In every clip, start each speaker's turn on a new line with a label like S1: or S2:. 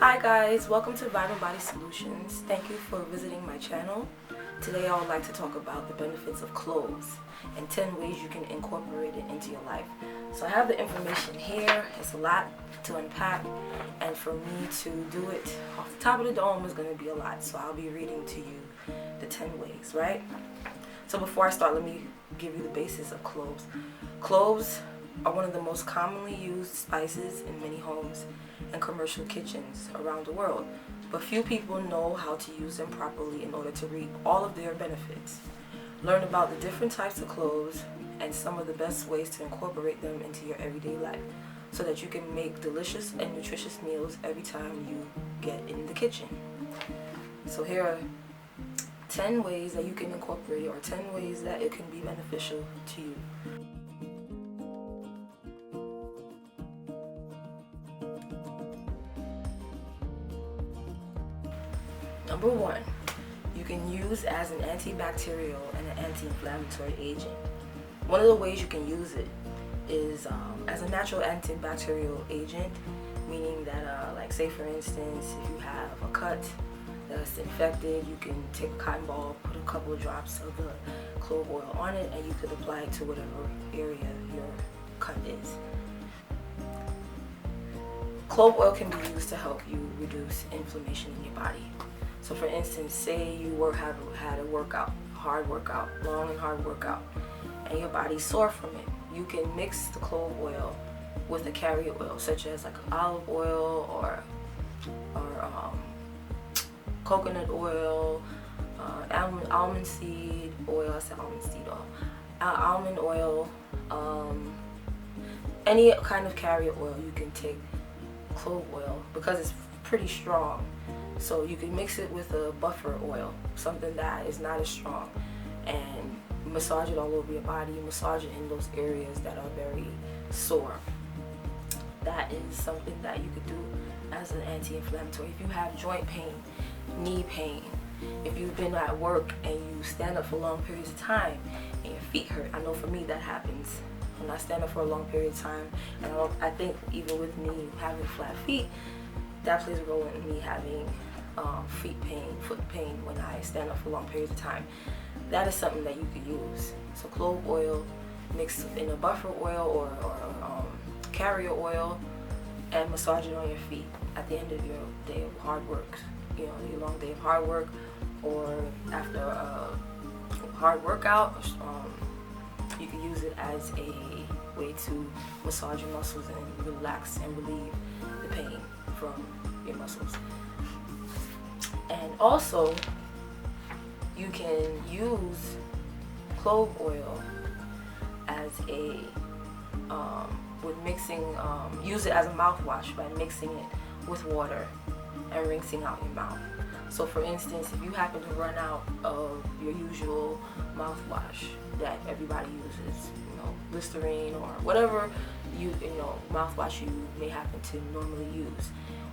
S1: Hi guys, welcome to Vibrant Body Solutions. Thank you for visiting my channel. Today I would like to talk about the benefits of cloves and 10 ways you can incorporate it into your life. So I have the information here. It's a lot to unpack, and for me to do it off the top of the dome is going to be a lot. So I'll be reading to you the 10 ways, right? So before I start, let me give you the basis of cloves. Cloves are one of the most commonly used spices in many homes and commercial kitchens around the world, but few people know how to use them properly in order to reap all of their benefits. Learn about the different types of cloves and some of the best ways to incorporate them into your everyday life so that you can make delicious and nutritious meals every time you get in the kitchen. So here are 10 ways that you can incorporate it, or 10 ways that it can be beneficial to you. Number 1, you can use as an antibacterial and an anti-inflammatory agent. One of the ways you can use it is as a natural antibacterial agent, meaning that, like say for instance, if you have a cut that's infected, you can take a cotton ball, put a couple of drops of the clove oil on it, and you could apply it to whatever area your cut is. Clove oil can be used to help you reduce inflammation in your body. So for instance, say you had a workout, hard workout, long and hard workout, and your body's sore from it. You can mix the clove oil with a carrier oil, such as like olive oil or coconut oil, almond seed oil. I said almond seed oil, almond oil, any kind of carrier oil. You can take clove oil because it's pretty strong. So you can mix it with a buffer oil, something that is not as strong, and massage it all over your body. Massage it in those areas that are very sore. That is something that you could do as an anti-inflammatory. If you have joint pain, knee pain, if you've been at work and you stand up for long periods of time and your feet hurt, I know for me that happens. When I stand up for a long period of time, and I think even with me having flat feet, that plays a role in me having feet pain, foot pain when I stand up for long periods of time. That is something that you could use. So clove oil mixed in a buffer oil or carrier oil, and massage it on your feet at the end of your day of hard work. You know, your long day of hard work, or after a hard workout. You can use it as a way to massage your muscles and relax and relieve the pain from your muscles. And also, you can use clove oil as a use it as a mouthwash by mixing it with water and rinsing out your mouth. So for instance, if you happen to run out of your usual mouthwash that everybody uses, Listerine or whatever mouthwash you may happen to normally use,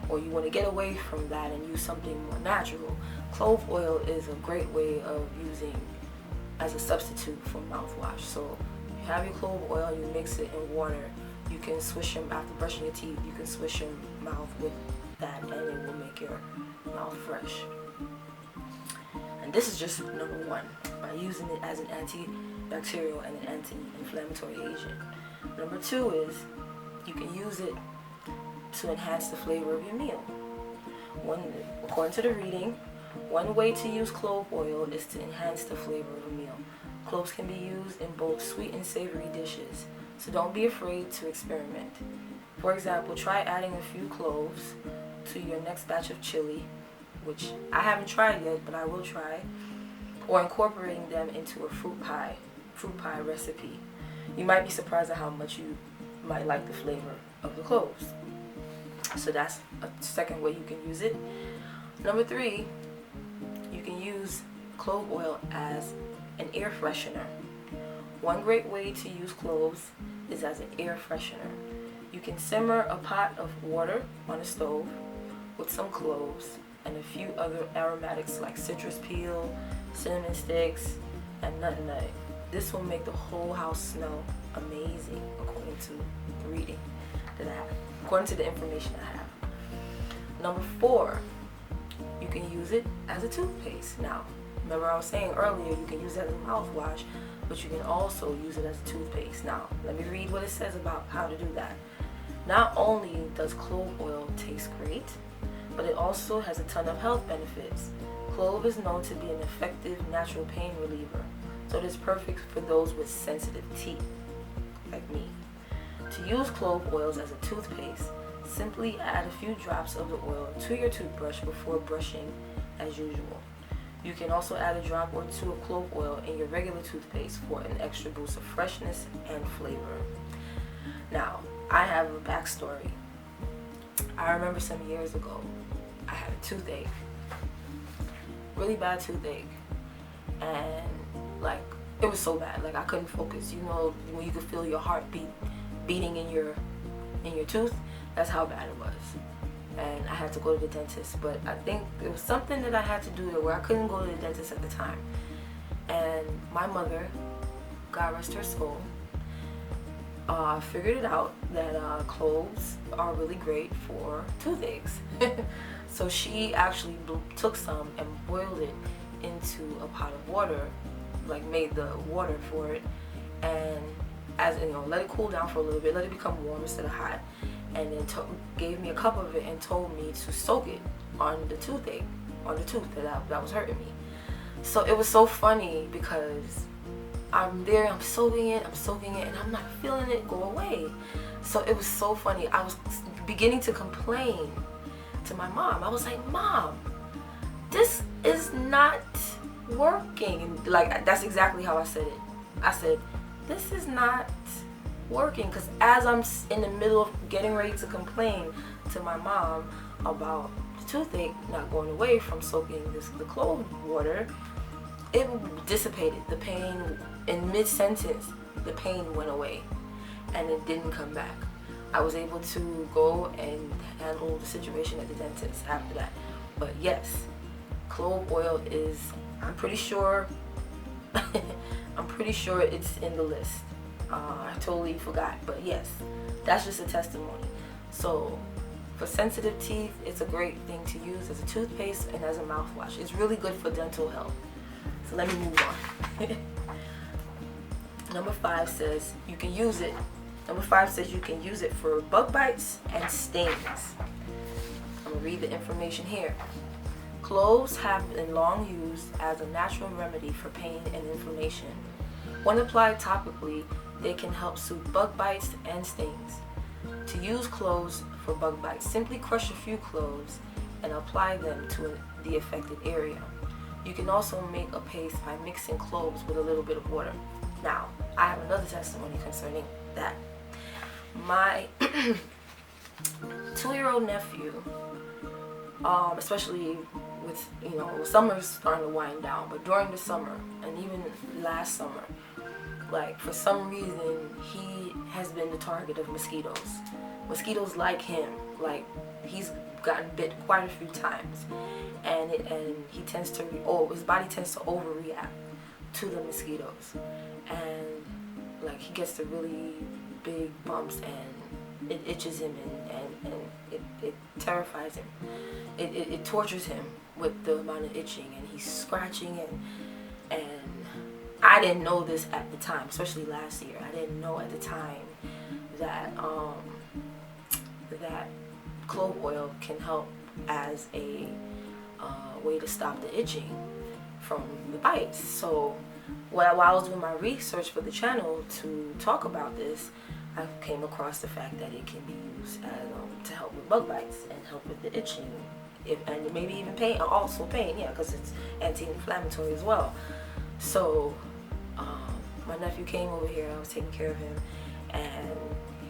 S1: or you want to get away from that and use something more natural, clove oil is a great way of using as a substitute for mouthwash. So you have your clove oil, you mix it in water, you can swish them after brushing your teeth, you can swish your mouth with that, and it will make your mouth fresh. And this is just number 1, by using it as an antibacterial and an anti-inflammatory agent. Number 2 is you can use it to enhance the flavor of your meal. According to the reading, one way to use clove oil is to enhance the flavor of a meal. Cloves can be used in both sweet and savory dishes, so don't be afraid to experiment. For example, try adding a few cloves to your next batch of chili, which I haven't tried yet, but I will try, or incorporating them into a fruit pie recipe. You might be surprised at how much you might like the flavor of the cloves. So that's a second way you can use it. Number 3, you can use clove oil as an air freshener. One great way to use cloves is as an air freshener. You can simmer a pot of water on a stove with some cloves and a few other aromatics like citrus peel, cinnamon sticks, and nutmeg. This will make the whole house smell amazing, according to the reading that I have, according to the information I have. Number 4, you can use it as a toothpaste. Now, remember I was saying earlier you can use it as a mouthwash, but you can also use it as a toothpaste. Now, let me read what it says about how to do that. Not only does clove oil taste great, but it also has a ton of health benefits. Clove is known to be an effective natural pain reliever, so it is perfect for those with sensitive teeth, like me. To use clove oils as a toothpaste, simply add a few drops of the oil to your toothbrush before brushing as usual. You can also add a drop or two of clove oil in your regular toothpaste for an extra boost of freshness and flavor. Now, I have a backstory. I remember some years ago, I had a toothache, really bad toothache, and like it was so bad, like I couldn't focus. You know, when you could feel your heart beating in your tooth, that's how bad it was. And I had to go to the dentist, but I think it was something that I had to do where I couldn't go to the dentist at the time. And my mother, God rest her soul, figured it out that cloves are really great for toothaches. So she actually took some and boiled it into a pot of water, like made the water for it, and as you know, let it cool down for a little bit, let it become warm instead of hot, and then gave me a cup of it and told me to soak it on the toothache, on the tooth that was hurting me. So it was so funny because I'm there, I'm soaking it, and I'm not feeling it go away. So it was so funny. I was beginning to complain to my mom. I was like, Mom, this is not working. And like, that's exactly how I said it. I said, this is not working, because as I'm in the middle of getting ready to complain to my mom about the toothache not going away from soaking the clove water, it dissipated. The pain in mid-sentence, the pain went away and it didn't come back. I was able to go and handle the situation at the dentist after that. But yes, clove oil is, I'm pretty sure it's in the list. I totally forgot, but yes, that's just a testimony. So for sensitive teeth, it's a great thing to use as a toothpaste and as a mouthwash. It's really good for dental health. So let me move on. Number 5 says you can use it. Number 5 says you can use it for bug bites and stings. I'm gonna read the information here. Cloves have been long used as a natural remedy for pain and inflammation. When applied topically, they can help soothe bug bites and stings. To use cloves for bug bites, simply crush a few cloves and apply them to the affected area. You can also make a paste by mixing cloves with a little bit of water. Now, I have another testimony concerning that. My 2-year-old nephew, especially with, you know, summer's starting to wind down, but during the summer and even last summer, like for some reason he has been the target of mosquitoes. Mosquitoes like him, like he's gotten bit quite a few times, and he tends to his body tends to overreact to the mosquitoes, and like he gets the really big bumps and it itches him and it terrifies him. It tortures him with the amount of itching, and he's scratching and I didn't know this at the time, especially last year. I didn't know at the time that that clove oil can help as a way to stop the itching from the bites. So while I was doing my research for the channel to talk about this, I came across the fact that it can be used as, to help with bug bites and help with the itching, and maybe even pain, also pain, yeah, because it's anti-inflammatory as well. So my nephew came over here, I was taking care of him, and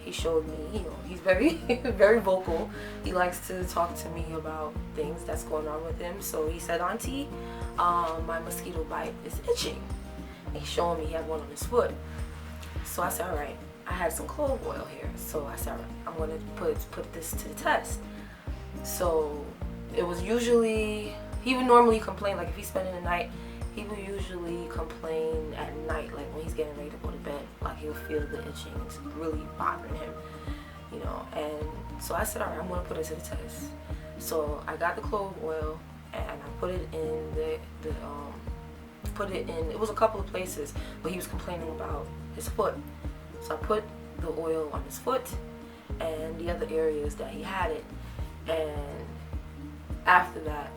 S1: he showed me, you know, he's very very vocal. He likes to talk to me about things that's going on with him. So he said, Auntie, my mosquito bite is itching. And he's showing me he had one on his foot. So I said, all right, I had some clove oil here. So I said, all right, I'm going to put this to the test. So it was usually, he would normally complain, like if he's spending the night, he would usually complain at night, like when he's getting ready to go to bed, like he'll feel the itching, it's really bothering him, you know. And so I said, all right, I'm going to put it to the test. So I got the clove oil and I put it in it was a couple of places, but he was complaining about his foot. So I put the oil on his foot and the other areas that he had it. And after that,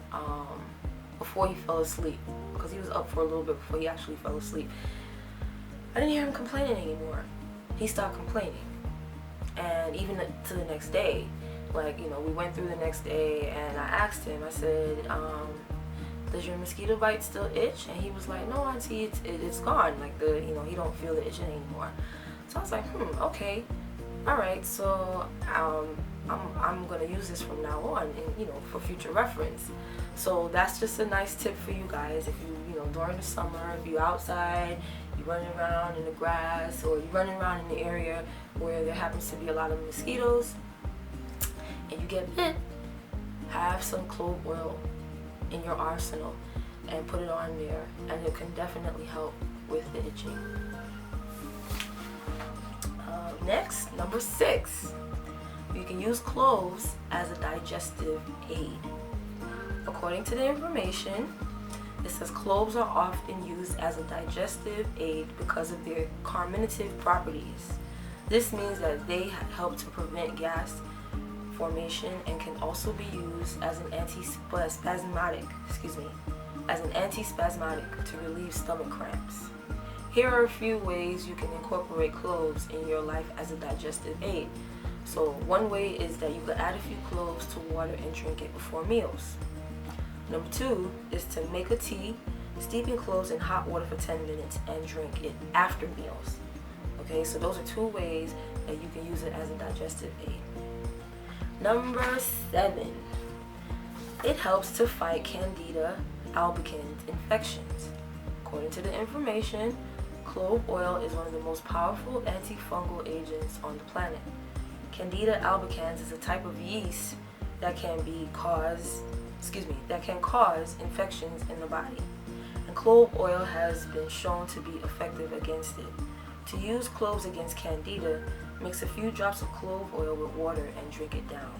S1: before he fell asleep, because he was up for a little bit before he actually fell asleep, I didn't hear him complaining anymore. He stopped complaining. And even to the next day, like, you know, we went through the next day and I asked him, I said, does your mosquito bite still itch? And he was like, no, auntie, it's gone. Like, he don't feel the itching anymore. So I was like, okay, all right. So I'm gonna use this from now on, and for future reference. So that's just a nice tip for you guys. If you during the summer, if you're outside, you're running around in the grass, or you're running around in the area where there happens to be a lot of mosquitoes, and you get bit, have some clove oil in your arsenal and put it on there, and it can definitely help with the itching. Next, number 6, you can use cloves as a digestive aid. According to the information, it says cloves are often used as a digestive aid because of their carminative properties. This means that they help to prevent gas formation and can also be used as an antispasmodic to relieve stomach cramps. Here are a few ways you can incorporate cloves in your life as a digestive aid. So one way is that you could add a few cloves to water and drink it before meals. Number 2 is to make a tea, steeping cloves in hot water for 10 minutes and drink it after meals. Okay, so those are 2 ways that you can use it as a digestive aid. Number 7, it helps to fight Candida albicans infections. According to the information, clove oil is one of the most powerful antifungal agents on the planet. Candida albicans is a type of yeast that can cause infections in the body, and clove oil has been shown to be effective against it. To use cloves against Candida, mix a few drops of clove oil with water and drink it down.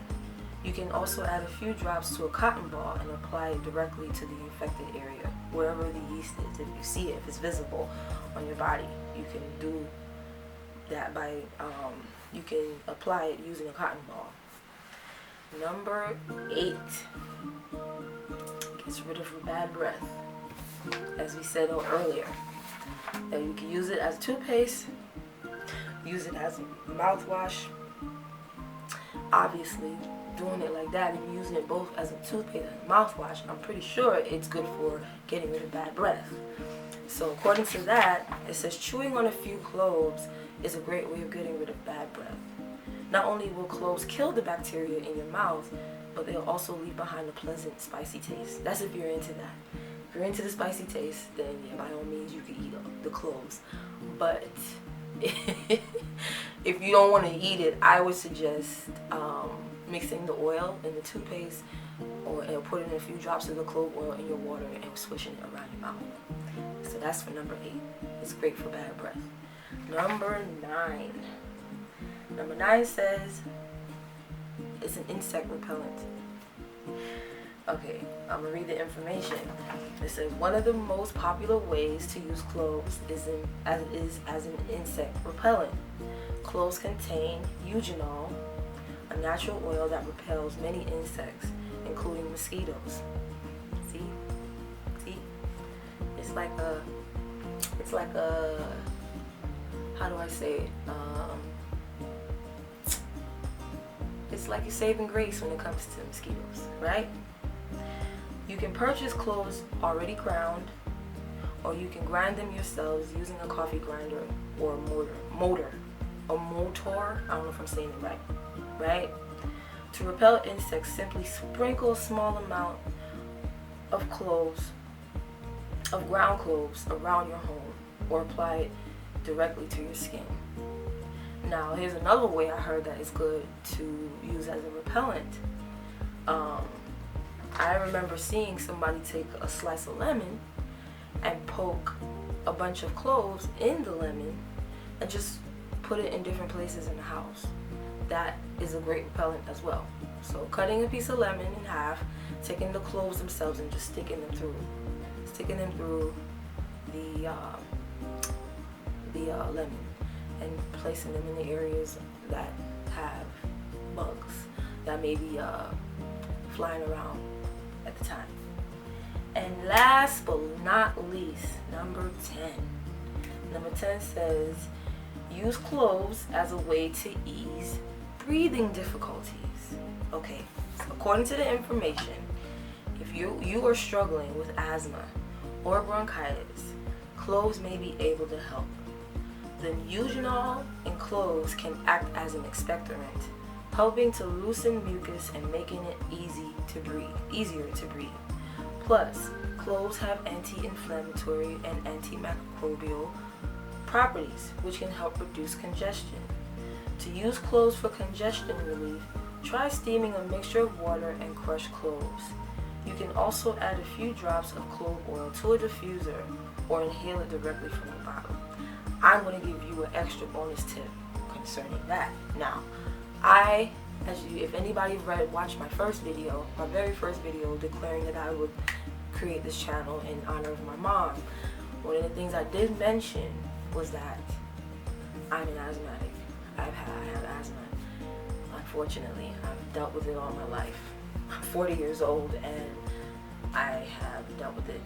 S1: You can also add a few drops to a cotton ball and apply it directly to the infected area, wherever the yeast is. If you see it, if it's visible on your body, you can do that by, you can apply it using a cotton ball. Number 8, gets rid of your bad breath. As we said earlier, that you can use it as toothpaste, use it as a mouthwash. Obviously, doing it like that, if you're using it both as a toothpaste and a mouthwash, I'm pretty sure it's good for getting rid of bad breath. So according to that, it says chewing on a few cloves is a great way of getting rid of bad breath. Not only will cloves kill the bacteria in your mouth, but they'll also leave behind a pleasant spicy taste. That's if you're into that. If you're into the spicy taste, then yeah, by all means you can eat the cloves. But if you don't want to eat it, I would suggest mixing the oil in the toothpaste, or putting a few drops of the clove oil in your water and swishing it around your mouth. So that's for number 8. It's great for bad breath. Number 9. Number 9 says it's an insect repellent. Okay, I'm gonna read the information. It says one of the most popular ways to use cloves is as an insect repellent. Cloves contain eugenol, a natural oil that repels many insects, including mosquitoes. See? It's like a, how do I say it? It's like you're saving grace when it comes to mosquitoes, right? You can purchase cloves already ground, or you can grind them yourselves using a coffee grinder or a motor. I don't know if I'm saying it right? To repel insects, simply sprinkle a small amount of ground cloves around your home, or apply it directly to your skin. Now, here's another way I heard that it's good to use as a repellent. I remember seeing somebody take a slice of lemon and poke a bunch of cloves in the lemon and just put it in different places in the house. that is a great repellent as well. So cutting a piece of lemon in half, taking the cloves themselves and just sticking them through the lemon, and placing them in the areas that have bugs that may be flying around at the time. And last but not least, number 10. Number 10 says, use cloves as a way to ease breathing difficulties. Okay, so according to the information, if you are struggling with asthma or bronchitis, cloves may be able to help. The eugenol in cloves can act as an expectorant, helping to loosen mucus and making it easier to breathe. Plus, cloves have anti-inflammatory and antimicrobial properties, which can help reduce congestion. To use cloves for congestion relief, try steaming a mixture of water and crushed cloves. You can also add a few drops of clove oil to a diffuser or inhale it directly from the bottle. I'm going to give you an extra bonus tip concerning that. Now, if anybody watched my very first video declaring that I would create this channel in honor of my mom, one of the things I did mention was that I'm an asthmatic. I have asthma. Unfortunately, I've dealt with it all my life. I'm 40 years old and I have dealt with it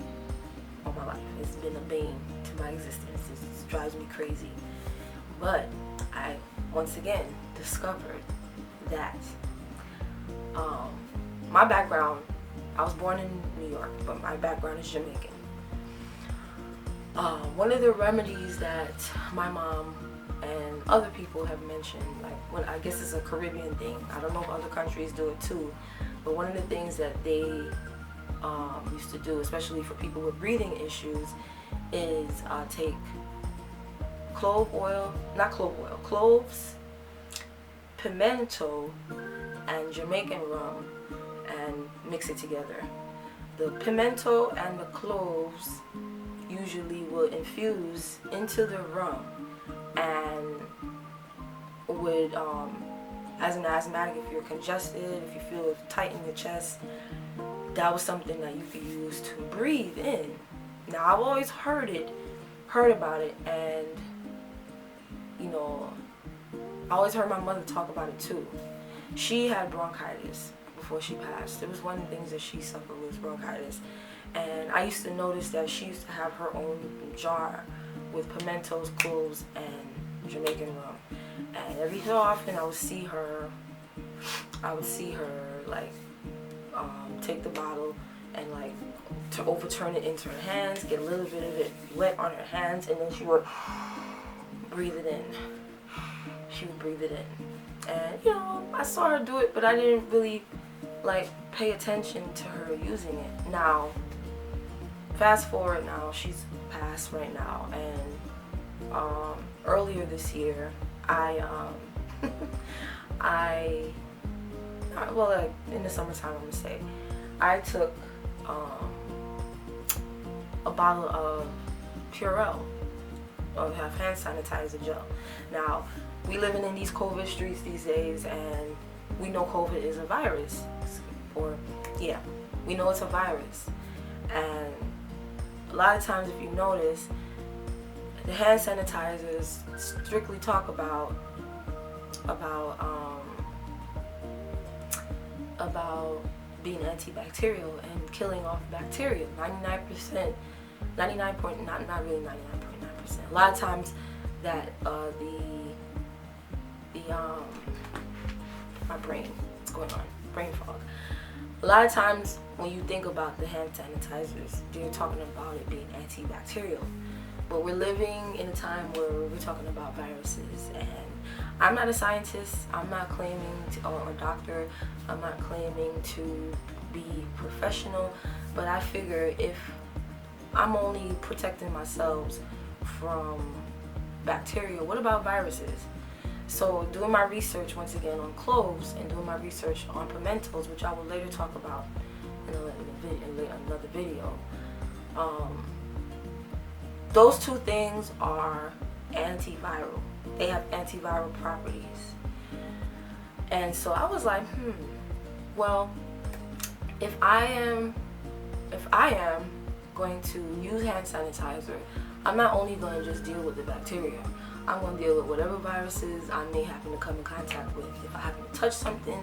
S1: all my life. It's been a bane to my existence. It drives me crazy. But I once again discovered that my background, I was born in New York, but my background is Jamaican. One of the remedies that my mom and other people have mentioned, I guess it's a Caribbean thing. I don't know if other countries do it too, but one of the things that they used to do, especially for people with breathing issues, is take cloves, pimento, and Jamaican rum and mix it together. The pimento and the cloves usually will infuse into the rum, and would, as an asthmatic, if you're congested, if you feel tight in your chest, that was something that you could use to breathe in. Now, I've always heard about it, and I always heard my mother talk about it too. She had bronchitis before she passed. It was one of the things that she suffered with, bronchitis. And I used to notice that she used to have her own jar with pimentos, cloves, and Jamaican rum. And every so often I would see her take the bottle and to overturn it into her hands, get a little bit of it wet on her hands, and then she would breathe it in. She would breathe it in. And I saw her do it, but I didn't really pay attention to her using it. Now, fast forward now, she's passed right now, and earlier this year, in the summertime, I'm gonna say, I took a bottle of Purell, of hand sanitizer gel. Now, we living in these COVID streets these days, and we know COVID is a virus, we know it's a virus. And a lot of times, if you notice, the hand sanitizers strictly talk about being antibacterial and killing off bacteria. 99%, not really 99.9%. A lot of times that my brain, what's going on? Brain fog. A lot of times when you think about the hand sanitizers, they're talking about it being antibacterial. But we're living in a time where we're talking about viruses, and I'm not a scientist, I'm not claiming to, or a doctor, I'm not claiming to be professional, but I figure if I'm only protecting myself from bacteria, what about viruses? So doing my research once again on cloves and doing my research on pimentos, which I will later talk about in another video, those two things are antiviral. They have antiviral properties. And so I was like, well, if I am going to use hand sanitizer, I'm not only going to just deal with the bacteria. I'm going to deal with whatever viruses I may happen to come in contact with. If I happen to touch something,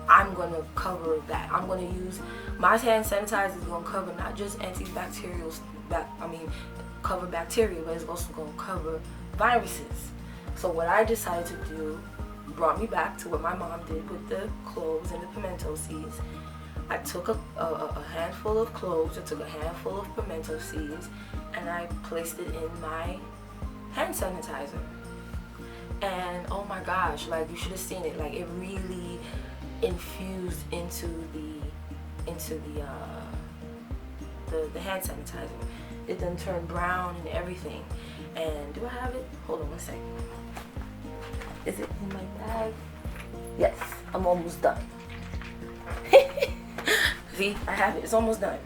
S1: I'm going to cover that. I'm going to use, my hand sanitizer is going to cover not just antibacterials, cover bacteria, but it's also going to cover viruses. So what I decided to do brought me back to what my mom did with the cloves and the pimento seeds. I took a handful of cloves, I took a handful of pimento seeds, and I placed it in my hand sanitizer. And oh my gosh, like, you should have seen it. Like, it really infused into the hand sanitizer. It then turned brown and everything. And do I have it? Hold on one second. Is it in my bag? Yes, I'm almost done. See, I have it. It's almost done.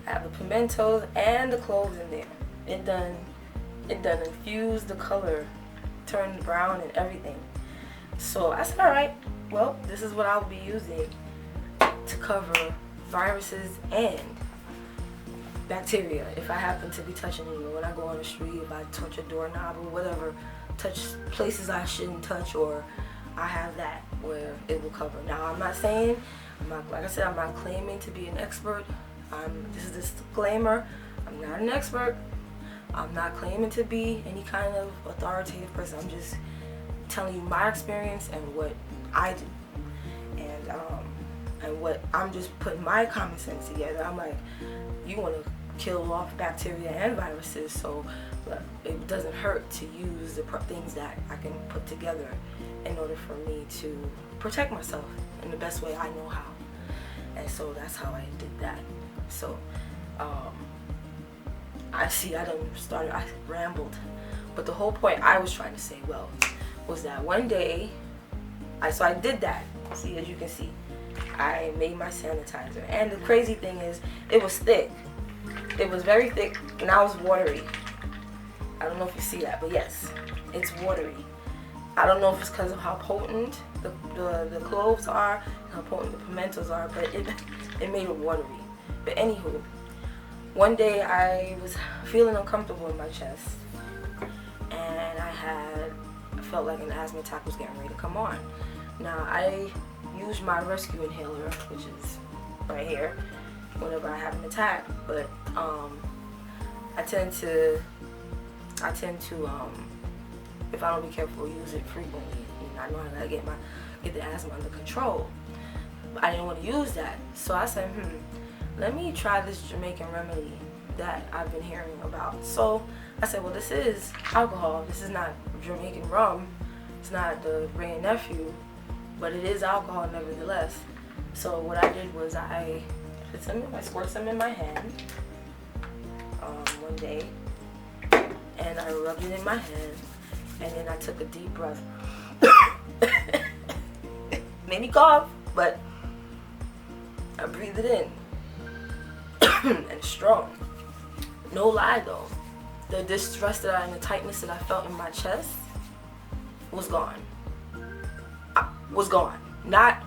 S1: I have the pimentos and the cloves in there. It done infused the color, turned brown and everything. So I said, all right, well, this is what I'll be using to cover viruses and bacteria. If I happen to be touching it, when I go on the street, if I touch a doorknob or whatever, touch places I shouldn't touch, or I have that where it will cover. Now, I'm not saying, like I said, I'm not claiming to be an expert. This is a disclaimer. I'm not an expert. I'm not claiming to be any kind of authoritative person. I'm just telling you my experience and what I do, and what I'm just putting my common sense together. I'm like, you want to kill off bacteria and viruses, so it doesn't hurt to use the things that I can put together in order for me to protect myself in the best way I know how. And so that's how I did that. So I rambled, but the whole point I was trying to say, well, was that one day I did that. See, as you can see, I made my sanitizer, and the crazy thing is, it was thick. It was very thick. Now it's watery. I don't know if you see that, but yes, it's watery. I don't know if it's because of how potent the cloves are, how potent the pimentos are, but it made it watery. But anywho, one day I was feeling uncomfortable in my chest, and I felt like an asthma attack was getting ready to come on. Now, I use my rescue inhaler, which is right here, whenever I have an attack, but I tend to if I don't be careful, use it frequently. I know I gotta get the asthma under control. But I didn't want to use that, so I said, let me try this Jamaican remedy that I've been hearing about. So I said, well, this is alcohol. This is not Jamaican rum. It's not the Ray and Nephew, but it is alcohol nevertheless. So what I did was I squirt some in my hand one day, and I rubbed it in my hand, and then I took a deep breath. Made me cough, but I breathed it in. And strong. No lie though, the distress and the tightness that I felt in my chest was gone. Was gone. Not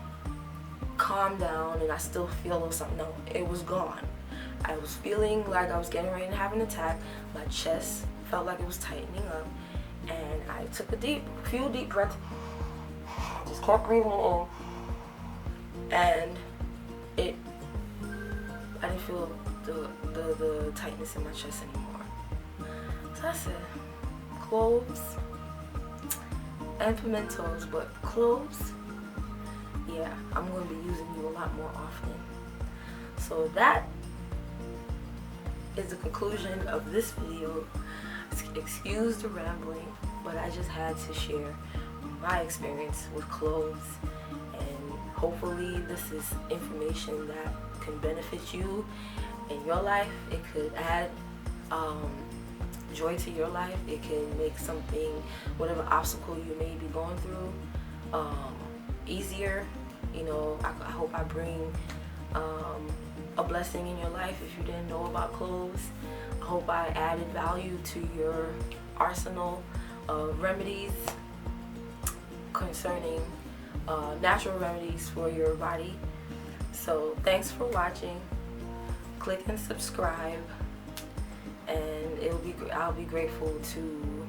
S1: calm down and I still feel a little something. No, it was gone. I was feeling like I was getting ready to have an attack. My chest felt like it was tightening up, and I took a few deep breaths. Just kept breathing in, and I didn't feel the tightness in my chest anymore. So I said, cloves and pimentos, but cloves, yeah, I'm going to be using you a lot more often. So that is the conclusion of this video. Excuse the rambling, but I just had to share my experience with cloves, and hopefully this is information that can benefit you in your life. It could add joy to your life. It can make something, whatever obstacle you may be going through, easier. You know, I hope I bring a blessing in your life if you didn't know about cloves. I hope I added value to your arsenal of remedies concerning natural remedies for your body. So thanks for watching. Click and subscribe, and I'll be grateful to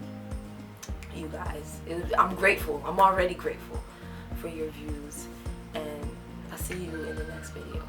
S1: you guys. I'm grateful. I'm already grateful for your views, and I'll see you in the next video.